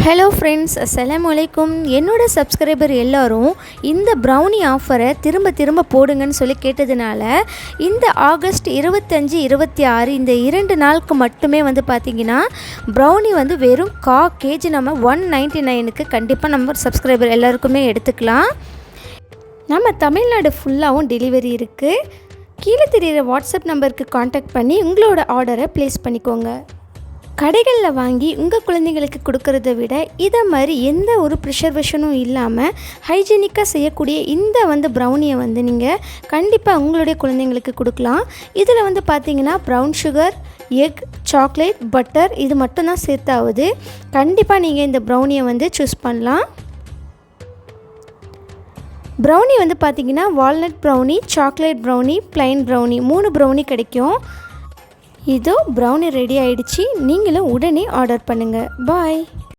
Hello friends, அஸ்ஸலாமு அலைக்கும். என்னோடய சப்ஸ்கிரைபர் எல்லோரும் இந்த ப்ரௌனி ஆஃபரை திரும்ப போடுங்கன்னு சொல்லி கேட்டதுனால இந்த ஆகஸ்ட் 25, 26 இந்த 2 நாளுக்கு மட்டுமே பார்த்திங்கன்னா ப்ரௌனி வெறும் 1/4 kg நம்ம 199க்கு கண்டிப்பாக நம்ம சப்ஸ்கிரைபர் எல்லாருக்குமே எடுத்துக்கலாம். நம்ம தமிழ்நாடு ஃபுல்லாகவும் டெலிவரி இருக்குது. கீழே தெரிகிற வாட்ஸ்அப் நம்பருக்கு காண்டாக்ட் பண்ணி உங்களோட ஆர்டரை ப்ளேஸ் பண்ணிக்கோங்க. கடைகளில் வாங்கி உங்கள் குழந்தைங்களுக்கு கொடுக்கறத விட இதை மாதிரி எந்த ஒரு ப்ரிசர்வேஷனும் இல்லாமல் ஹைஜீனிக்காக செய்யக்கூடிய இந்த ப்ரௌனியை நீங்கள் கண்டிப்பாக உங்களுடைய குழந்தைங்களுக்கு கொடுக்கலாம். இதில் பார்த்திங்கன்னா brown sugar, egg, chocolate, butter இது மட்டும்தான் சேர்த்தாவது. கண்டிப்பாக நீங்கள் இந்த ப்ரௌனியை சூஸ் பண்ணலாம். ப்ரௌனி பார்த்திங்கன்னா walnut brownie, chocolate brownie, plain brownie 3 brownie கிடைக்கும். இதோ ப்ரௌனி ரெடி ஆயிடுச்சு. நீங்களும் உடனே ஆர்டர் பண்ணுங்கள். பாய்.